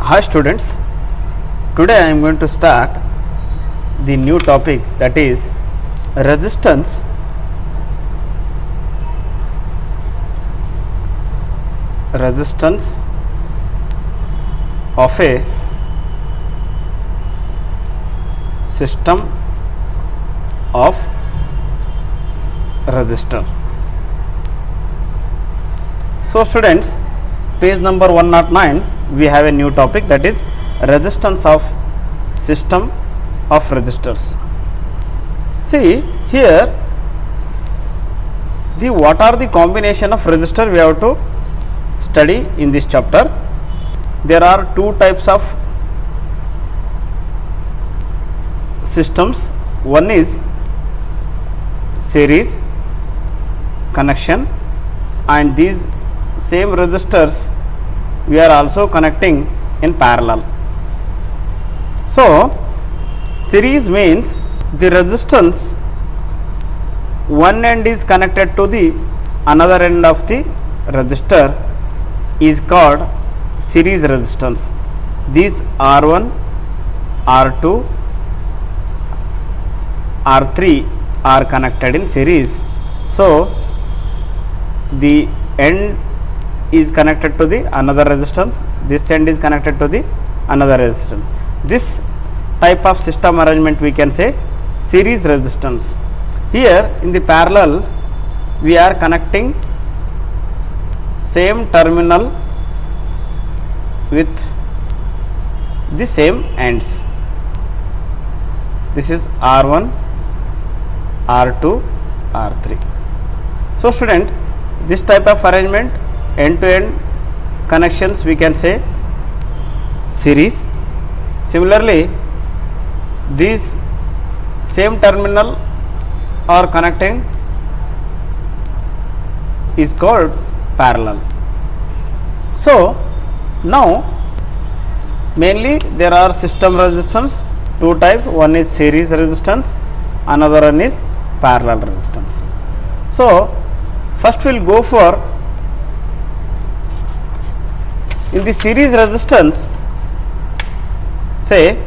Hi students, today I am going to start the new topic, that is resistance of a system of resistor. So students, page number 109, we have a new topic, that is resistance of system of resistors. See here, what are the combination of resistor we have to study in this chapter. There are two types of systems. One is series connection, and these same resistors we are also connecting in parallel. So series means the resistance one end is connected to the another end of the resistor is called series resistance. These R1, R2, R3 are connected in series. So the end is connected to the another resistance, this end is connected to the another resistance. This type of system arrangement we can say series resistance. Here in the parallel we are connecting same terminal with the same ends. This is R1, R2, R3. So student, this type of arrangement, end to end connections we can say series. Similarly, these same terminal are connecting is called parallel. So now mainly there are system resistance, two type, one is series resistance, another one is parallel resistance. So first we will go for, in the series resistance, say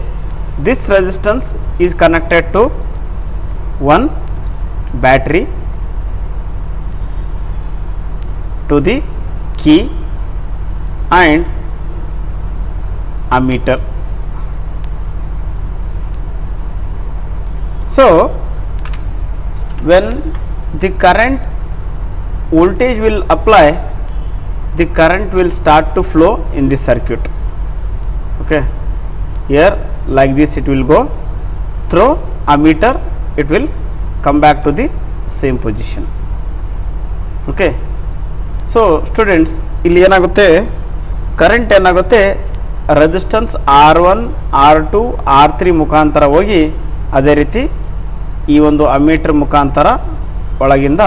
this resistance is connected to one battery, to the key and ammeter. So when the current voltage will apply, the current will start to flow in the circuit. Okay, here like this it will go through ammeter, it will come back to the same position. Okay, so students, ಇಲ್ಲಿ ಏನಾಗುತ್ತೆ, current ಏನಾಗುತ್ತೆ resistance R1, R2, R3 ಮುಖಾಂತರ ಹೋಗಿ ಅದೇ ರೀತಿ ಈ ಒಂದು ammeter ಮುಖಾಂತರ ಒಳಗಿಂದ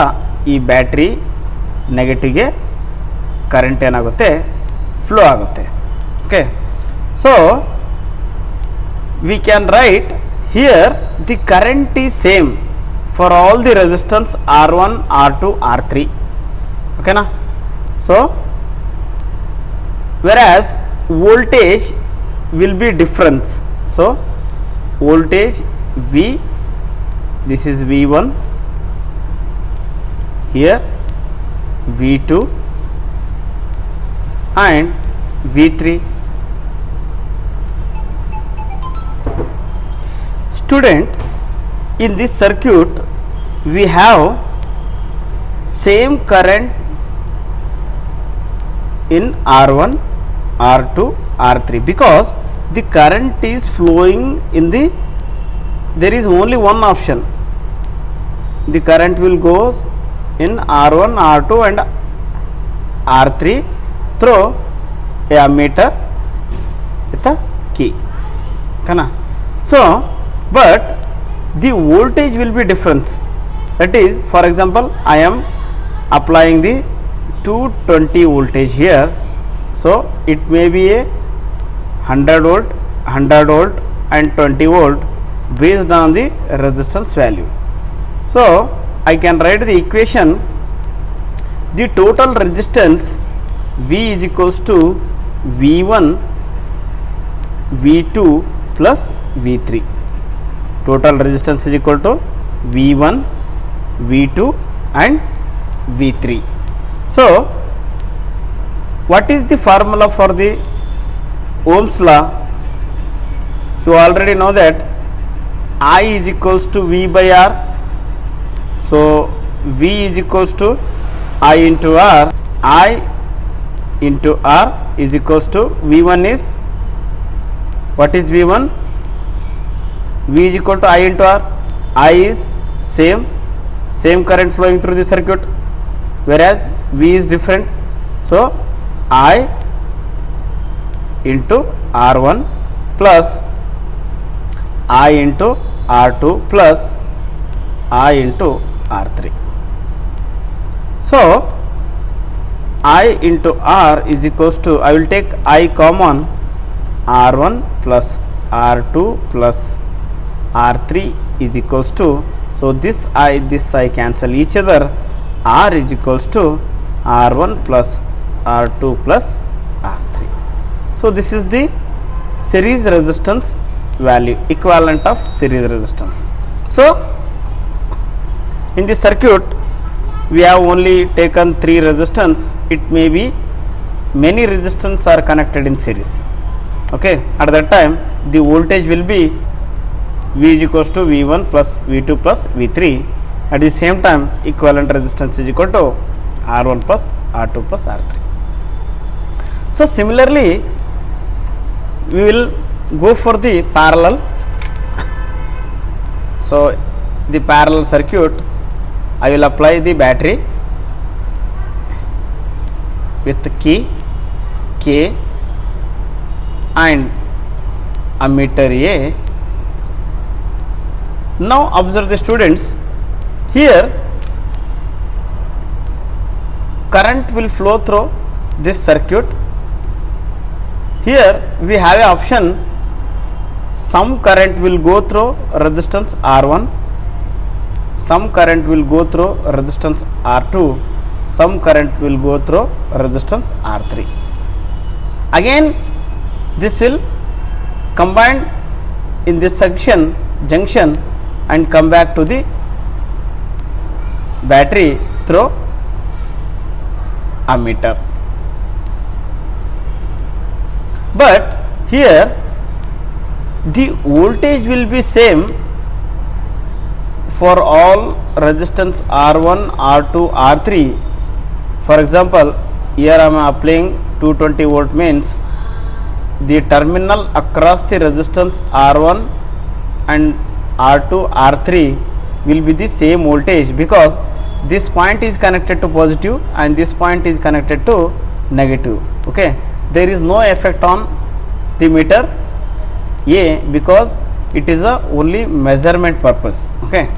ಈ ಬ್ಯಾಟ್ರಿ ನೆಗೆಟಿವ್ಗೆ ಕರೆಂಟ್ ಏನಾಗುತ್ತೆ ಫ್ಲೋ ಆಗುತ್ತೆ. Okay, so we can write here the current is same for all the resistance R1, R2, R3. Okay na? So whereas voltage will be different. So voltage V, this is V1, here V2 and V3. Student, in this circuit we have same current in R1, R2, R3 because the current is flowing in the, there is only one option, the current will goes in R1, R2 and R3 through a ammeter with a key. Kana? So but the voltage will be different. That is, for example, I am applying the 220 voltage here. So it may be a 100 volt, 100 volt and 20 volt based on the resistance value. So I can write the equation, the total resistance V is equals to V1 V2 plus V3. Total resistance is equal to V1, V2 and V3. So what is the formula for the Ohm's law? You already know that I is equals to V by R. So V is equals to I into R. I into R is equals to V1 is, what is V1? V is equal to I into R. I is same current flowing through the circuit, whereas V is different. So I into R1 plus I into R2 plus I into R3. So I into R is equals to, I will take I common, R1 plus R2 plus R3 is equals to, so this I cancel each other, R is equals to R1 plus R2 plus R3. So this is the series resistance value, equivalent of series resistance. So in the circuit we have only taken 3 resistance. It may be many resistance are connected in series. Okay, at that time the voltage will be V is equals to V1 plus V2 plus V3. At the same time equivalent resistance is equal to R1 plus R2 plus R3. So similarly we will go for the parallel. So the parallel circuit, I will apply the battery with key K and ammeter A. Now observe the students, here current will flow through this circuit. Here we have an option, some current will go through resistance R1, some current will go through resistance R2, some current will go through resistance R3. Again this will combine in this junction and come back to the battery through ammeter. But here the voltage will be same for all resistance R1, R2, R3. For example, here I am applying 220 volt, means the terminal across the resistance R1 and R2, R3 will be the same voltage, because this point is connected to positive and this point is connected to negative. Okay, there is no effect on the meter A because it is a only measurement purpose. Okay,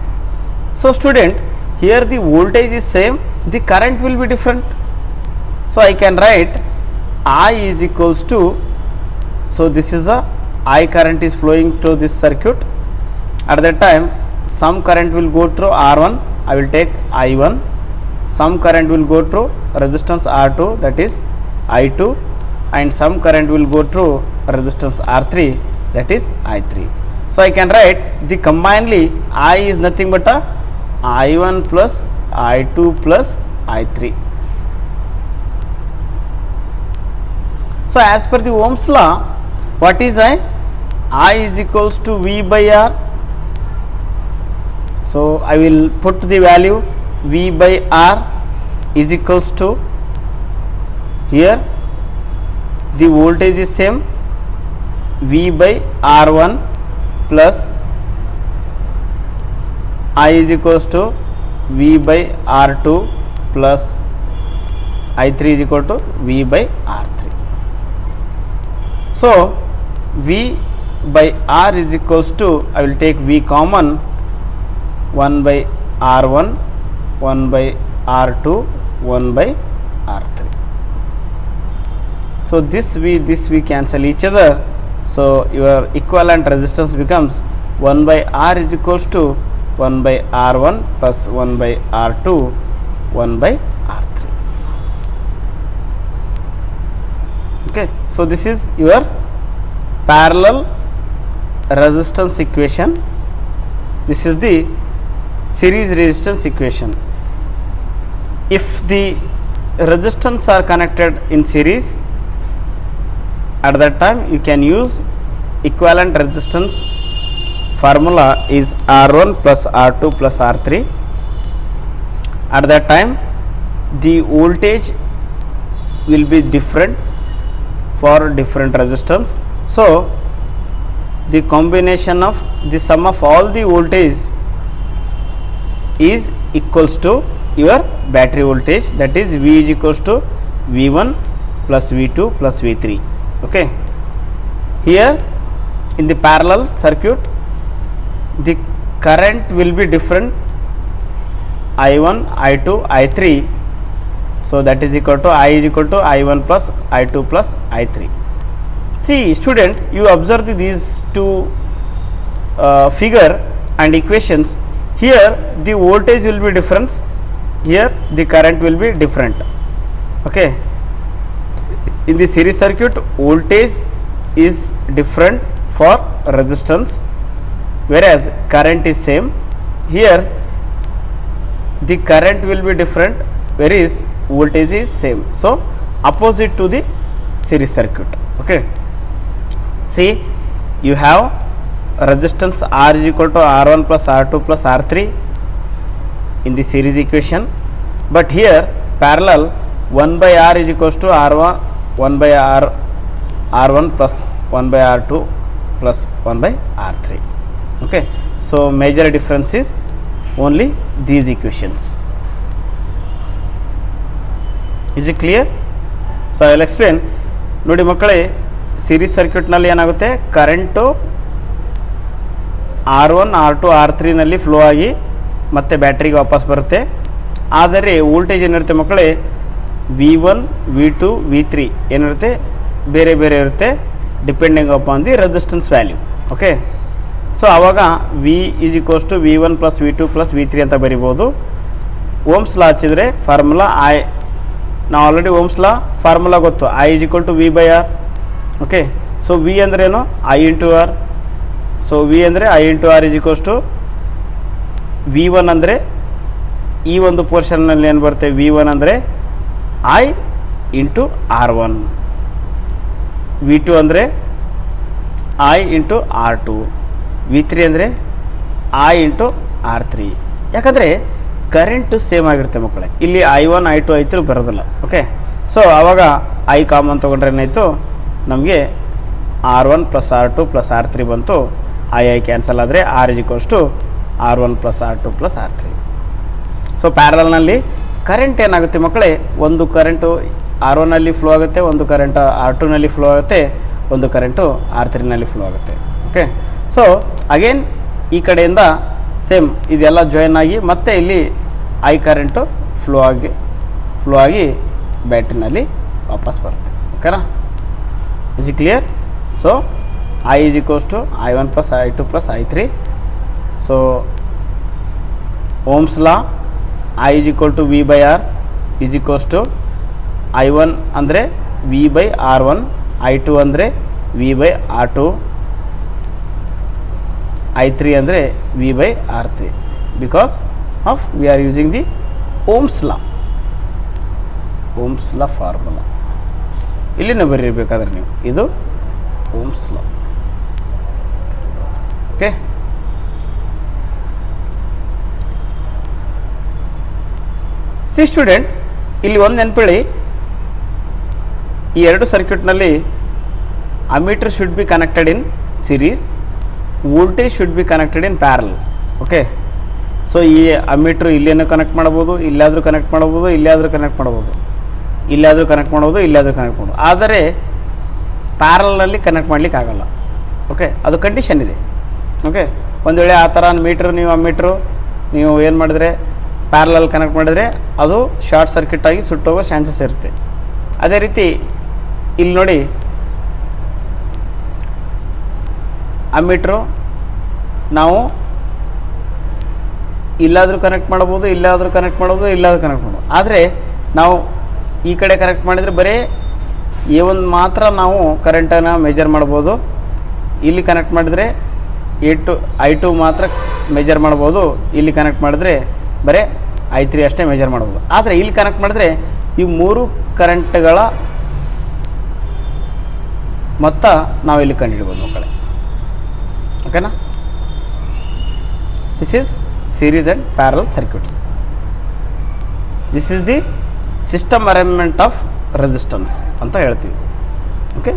so student, here the voltage is same, the current will be different. So I can write I is equals to, so this is a I current is flowing to this circuit. At that time some current will go through R1, I will take I1, some current will go through resistance R2, that is I2, and some current will go through resistance R3, that is I3. So I can write the combinedly I is nothing but a I1 plus I2 plus I3. So as per the Ohm's law, what is I? I is equals to V by R. So I will put the value V by R is equals to, here the voltage is same, V by R1 plus I is equals to V by R2 plus I3 is equal to V by R3. So V by R is equals to, I will take V common, 1 by R1, 1 by R2, 1 by R3. So this we cancel each other. So your equivalent resistance becomes 1 by R is equals to 1 by R1 plus 1 by R2, 1 by R3. Okay, so this is your parallel resistance equation. This is the series resistance equation. If the resistance are connected in series, at that time you can use equivalent resistance formula is R1 plus R2 plus R3. At that time the voltage will be different for different resistance. So the combination of the sum of all the voltage is equals to your battery voltage, that is V is equals to V1 plus V2 plus V3. Okay, here in the parallel circuit the current will be different, I1, I2, I3. So that is equal to I is equal to I1 plus I2 plus I3. See student, you observe these two figure and equations. Here the voltage will be different, here the current will be different. Okay, in the series circuit voltage is different for resistance, whereas current is same. Here the current will be different, whereas voltage is same. So opposite to the series circuit. Okay, see you have resistance R is equal to R1 plus R2 plus R3 in the series equation, but here parallel 1 by R is equals to R1 1 by R1 plus 1 by R2 plus 1 by R3. Okay, so major difference is only these equations. Is it clear? So I will explain. ನೋಡಿ ಮಕ್ಕಳೇ, series ಸರ್ಕ್ಯೂಟ್ನಲ್ಲಿ ಏನಾಗುತ್ತೆ, current R1 R2 R3ನಲ್ಲಿ flow ಆಗಿ ಮತ್ತೆ ಬ್ಯಾಟ್ರಿಗೆ ವಾಪಸ್ ಬರುತ್ತೆ. ಆದರೆ voltage ಏನಿರುತ್ತೆ ಮಕ್ಕಳೇ, V1 V2 V3 ಏನಿರುತ್ತೆ ಬೇರೆ ಬೇರೆ ಇರುತ್ತೆ, depending upon the resistance value. Okay, so ಆವಾಗ V is equals to V1 plus V2 plus V3 ಅಂತ ಬರಿಬೋದು. ಓಮ್ಸ್ ಲಾ ಹಚ್ಚಿದರೆ ಫಾರ್ಮುಲಾ ನಾವು ಆಲ್ರೆಡಿ ಓಮ್ಸ್ ಲಾ ಫಾರ್ಮುಲಾ ಗೊತ್ತು, I is equal to V by R. Okay, so V ಅಂದ್ರೇನು, I into R. So V ಅಂದರೆ I into R is equals to V1 ಅಂದರೆ ಈ ಒಂದು ಪೋರ್ಷನ್ನಲ್ಲಿ ಏನು ಬರುತ್ತೆ, V1 ಅಂದರೆ I ಇಂಟು R1, V2 ಅಂದರೆ I ಇಂಟು R2, V3 ಅಂದರೆ I ಇಂಟು R3. ಯಾಕಂದರೆ ಕರೆಂಟು ಸೇಮ್ ಆಗಿರುತ್ತೆ ಮಕ್ಕಳೇ, ಇಲ್ಲಿ I1 I2 I3 ಬರೋದಿಲ್ಲ. ಓಕೆ, ಸೊ ಆವಾಗ I ಕಾಮನ್ ತೊಗೊಂಡ್ರೆ ಏನಾಯಿತು, ನಮಗೆ R1 plus R2 plus R3 ಬಂತು. I ಕ್ಯಾನ್ಸಲ್ ಆದರೆ R is equals to R1 plus R2 plus R3. So ಪ್ಯಾರಲಲ್ನಲ್ಲಿ ಕರೆಂಟ್ ಏನಾಗುತ್ತೆ ಮಕ್ಕಳೇ, ಒಂದು ಕರೆಂಟು R1ನಲ್ಲಿ ಫ್ಲೋ ಆಗುತ್ತೆ, ಒಂದು ಕರೆಂಟ್ R2ನಲ್ಲಿ ಫ್ಲೋ ಆಗುತ್ತೆ, ಒಂದು ಕರೆಂಟು R3ನಲ್ಲಿ ಫ್ಲೋ ಆಗುತ್ತೆ. ಓಕೆ, ಸೊ ಅಗೇನ್ ಈ ಕಡೆಯಿಂದ ಸೇಮ್ ಇದೆಲ್ಲ ಜಾಯಿನ್ ಆಗಿ ಮತ್ತೆ ಇಲ್ಲಿ I ಕರೆಂಟು ಫ್ಲೋ ಆಗಿ ಬ್ಯಾಟ್ರಿನಲ್ಲಿ ವಾಪಸ್ ಬರುತ್ತೆ. ಓಕೆನಾ, is it clear? So I is equals to I1 plus I2 plus I3. So Ohm's law I is equal to V by R is equals to I1 ಅಂದರೆ V by R1, I2 ಅಂದರೆ V by R2, I3 ಅಂದರೆ V by R3, because of we are using the Ohm's law formula. ಇಲ್ಲಿನ ಬರೀಬೇಕಾದ್ರೆ ನೀವು ಇದು Ohm's law. Okay, see student, ಇಲ್ಲಿ ಒಂದು ನೆನಪಿಡಿ, ಈ ಎರಡು ಸರ್ಕ್ಯೂಟ್ನಲ್ಲಿ ammeter should be connected in series, voltage should be connected in parallel. Okay, so ಈ ಅಮೀಟ್ರು ಇಲ್ಲೇನೋ ಕನೆಕ್ಟ್ ಮಾಡ್ಬೋದು, ಇಲ್ಲಾದರೂ ಕನೆಕ್ಟ್ ಮಾಡ್ಬೋದು, ಇಲ್ಲಾದರೂ ಕನೆಕ್ಟ್ ಮಾಡ್ಬೋದು, ಇಲ್ಲಾದರೂ ಕನೆಕ್ಟ್ ಮಾಡ್ಬೋದು, ಇಲ್ಲಾದರೂ ಕನೆಕ್ಟ್ ಮಾಡ್ಬೋದು. ಆದರೆ ಪ್ಯಾರಲ್ನಲ್ಲಿ ಕನೆಕ್ಟ್ ಮಾಡಲಿಕ್ಕೆ ಆಗಲ್ಲ. ಓಕೆ, ಅದು ಕಂಡೀಷನ್ ಇದೆ. ಓಕೆ, ಒಂದು ವೇಳೆ ಆ ಥರ ಮೀಟ್ರ್ ನೀವು ಅಮೀಟ್ರು ನೀವು ಏನು ಮಾಡಿದ್ರೆ ಪ್ಯಾರಲಲ್ ಕನೆಕ್ಟ್ ಮಾಡಿದರೆ ಅದು ಶಾರ್ಟ್ ಸರ್ಕ್ಯೂಟ್ ಆಗಿ ಸುಟ್ಟೋಗೋ ಚಾನ್ಸಸ್ ಇರುತ್ತೆ. ಅದೇ ರೀತಿ ಇಲ್ಲಿ ನೋಡಿ, ಅಮೀಟ್ರು ನಾವು ಇಲ್ಲಾದರೂ ಕನೆಕ್ಟ್ ಮಾಡ್ಬೋದು, ಇಲ್ಲಾದರೂ ಕನೆಕ್ಟ್ ಮಾಡ್ಬೋದು, ಇಲ್ಲಾದರೂ ಕನೆಕ್ಟ್ ಮಾಡ್ಬೋದು. ಆದರೆ ನಾವು ಈ ಕಡೆ ಕನೆಕ್ಟ್ ಮಾಡಿದರೆ ಬರೀ ಒಂದು ಮಾತ್ರ ನಾವು ಕರೆಂಟನ್ನು ಮೆಜರ್ ಮಾಡ್ಬೋದು, ಇಲ್ಲಿ ಕನೆಕ್ಟ್ ಮಾಡಿದರೆ I2 ಮಾತ್ರ ಮೆಜರ್ ಮಾಡ್ಬೋದು, ಇಲ್ಲಿ ಕನೆಕ್ಟ್ ಮಾಡಿದ್ರೆ ಬರೀ I3 ಅಷ್ಟೇ ಮೆಜರ್ ಮಾಡ್ಬೋದು. ಆದರೆ ಇಲ್ಲಿ ಕನೆಕ್ಟ್ ಮಾಡಿದ್ರೆ ಈ 3 ಕರೆಂಟ್ಗಳ ಮೊತ್ತ ನಾವು ಇಲ್ಲಿ ಕಂಡುಹಿಡ್ಬೋದು ಮಕ್ಕಳೇ. ಓಕೆನಾ? This is series and parallel circuits. This is the system arrangement of resistance ಅಂತ ಹೇಳ್ತೀವಿ. ಓಕೆ.